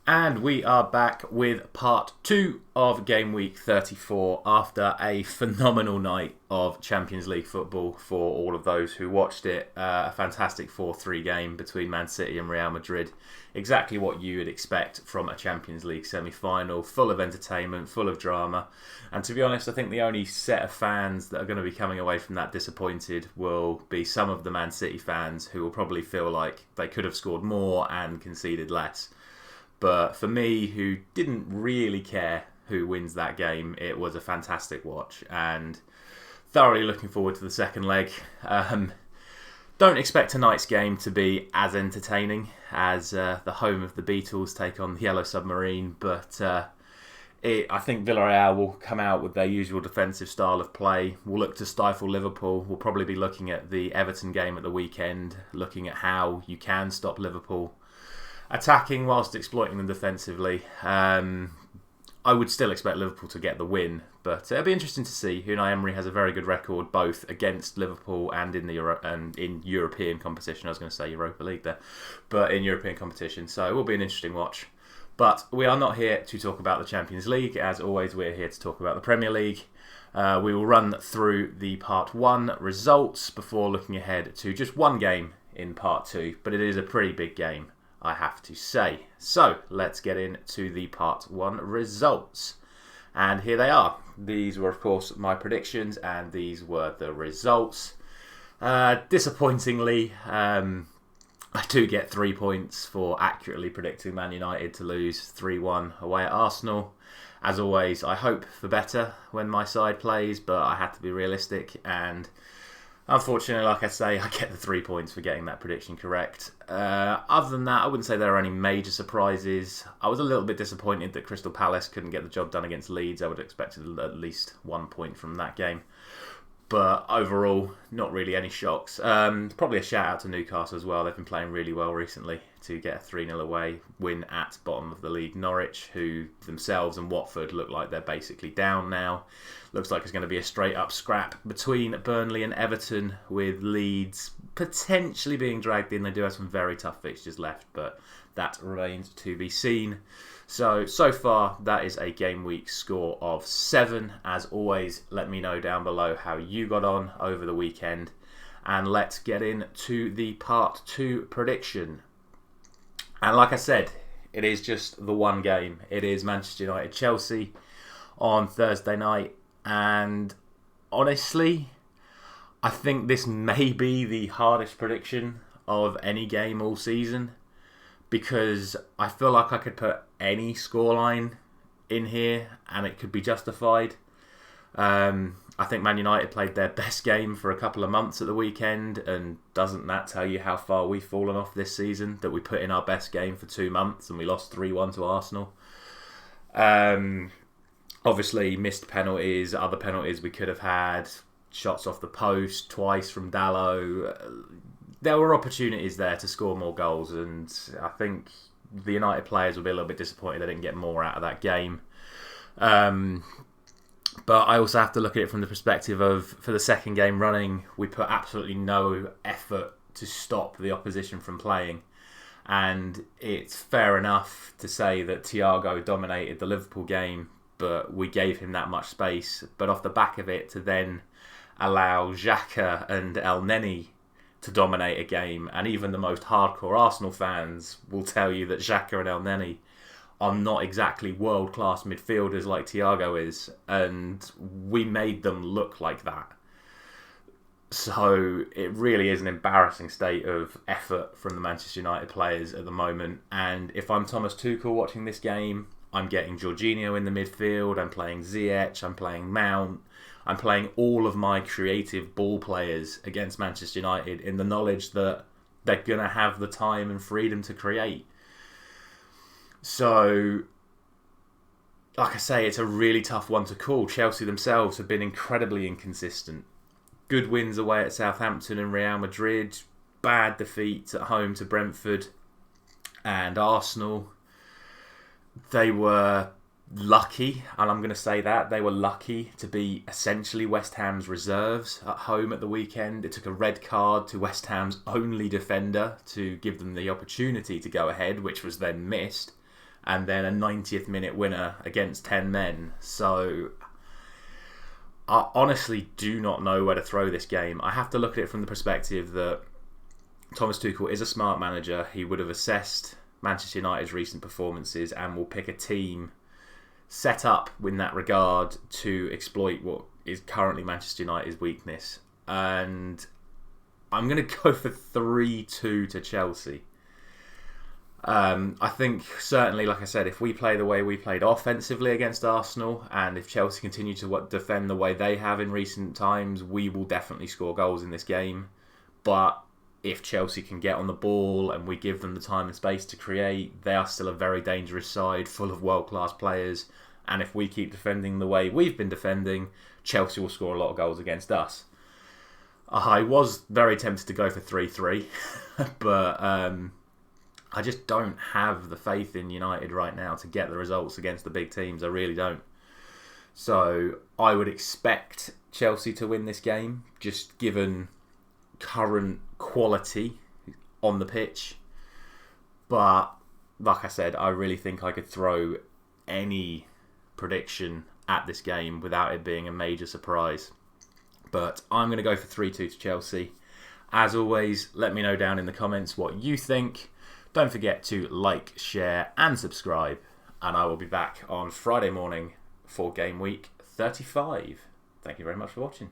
And we are back with part 2 of Game Week 34 after a phenomenal night of Champions League football for all of those who watched it. A fantastic 4-3 game between Man City and Real Madrid. Exactly what you would expect from a Champions League semi-final, full of entertainment, full of drama. And to be honest, I think the only set of fans that are going to be coming away from that disappointed will be some of the Man City fans who will probably feel like they could have scored more and conceded less. But for me, who didn't really care who wins that game, it was a fantastic watch and thoroughly looking forward to the second leg. Don't expect tonight's game to be as entertaining as the home of the Beatles take on the Yellow Submarine, but I think Villarreal will come out with their usual defensive style of play. We'll look to stifle Liverpool. We'll probably be looking at the Everton game at the weekend, looking at how you can stop Liverpool attacking whilst exploiting them defensively. I would still expect Liverpool to get the win, but it'll be interesting to see. Unai Emery has a very good record both against Liverpool and in in European competition. I was going to say Europa League there, but in European competition. So it will be an interesting watch. But we are not here to talk about the Champions League. As always, we're here to talk about the Premier League. We will run through the Part 1 results before looking ahead to just one game in Part 2, but it is a pretty big game, I have to say. So let's get into the Part 1 results. And here they are. These were, of course, my predictions, and these were the results. Disappointingly, I do get 3 points for accurately predicting Man United to lose 3-1 away at Arsenal. As always, I hope for better when my side plays, but I had to be realistic, and unfortunately, like I say, I get the 3 points for getting that prediction correct. Other than that, I wouldn't say there are any major surprises. I was a little bit disappointed that Crystal Palace couldn't get the job done against Leeds. I would have expected at least 1 point from that game. But overall, not really any shocks. Probably a shout out to Newcastle as well. They've been playing really well recently to get a 3-0 away win at bottom of the league. Norwich, who themselves and Watford look like they're basically down now. Looks like it's going to be a straight up scrap between Burnley and Everton, with Leeds potentially being dragged in. They do have some very tough fixtures left, but that remains to be seen. So far, that is a game week score of 7. As always, let me know down below how you got on over the weekend. And let's get into the Part 2 prediction. And like I said, it is just the one game. It is Manchester United-Chelsea on Thursday night. And honestly, I think this may be the hardest prediction of any game all season, because I feel like I could put any scoreline in here and it could be justified. I think Man United played their best game for a couple of months at the weekend, and doesn't that tell you how far we've fallen off this season, that we put in our best game for 2 months and we lost 3-1 to Arsenal. Obviously missed penalties, other penalties we could have had, shots off the post twice from Dalot. There were opportunities there to score more goals, and I think the United players will be a little bit disappointed they didn't get more out of that game. But I also have to look at it from the perspective of, for the second game running, we put absolutely no effort to stop the opposition from playing. And it's fair enough to say that Thiago dominated the Liverpool game, but we gave him that much space. But off the back of it, to then allow Xhaka and El Neni to dominate a game, and even the most hardcore Arsenal fans will tell you that Xhaka and El Neni are not exactly world-class midfielders like Thiago is, and we made them look like that. So it really is an embarrassing state of effort from the Manchester United players at the moment. And if I'm Thomas Tuchel watching this game, I'm getting Jorginho in the midfield, I'm playing Ziyech, I'm playing Mount, I'm playing all of my creative ball players against Manchester United in the knowledge that they're going to have the time and freedom to create. So, like I say, it's a really tough one to call. Chelsea themselves have been incredibly inconsistent. Good wins away at Southampton and Real Madrid, bad defeats at home to Brentford and Arsenal. They were lucky, and I'm going to say that, they were lucky to be essentially West Ham's reserves at home at the weekend. It took a red card to West Ham's only defender to give them the opportunity to go ahead, which was then missed. and then a 90th minute winner against 10 men. So I honestly do not know where to throw this game. I have to look at it from the perspective that Thomas Tuchel is a smart manager. He would have assessed Manchester United's recent performances and will pick a team set up in that regard to exploit what is currently Manchester United's weakness. And I'm going to go for 3-2 to Chelsea. I think certainly, like I said, if we play the way we played offensively against Arsenal, and if Chelsea continue to defend the way they have in recent times, we will definitely score goals in this game. But if Chelsea can get on the ball and we give them the time and space to create, they are still a very dangerous side, full of world-class players. And if we keep defending the way we've been defending, Chelsea will score a lot of goals against us. I was very tempted to go for 3-3, but I just don't have the faith in United right now to get the results against the big teams. I really don't. So I would expect Chelsea to win this game, just given current quality on the pitch. But like I said, I really think I could throw any prediction at this game without it being a major surprise. But I'm going to go for 3-2 to Chelsea. As always, let me know down in the comments what you think. Don't forget to like, share and subscribe. And I will be back on Friday morning for Game Week 35. Thank you very much for watching.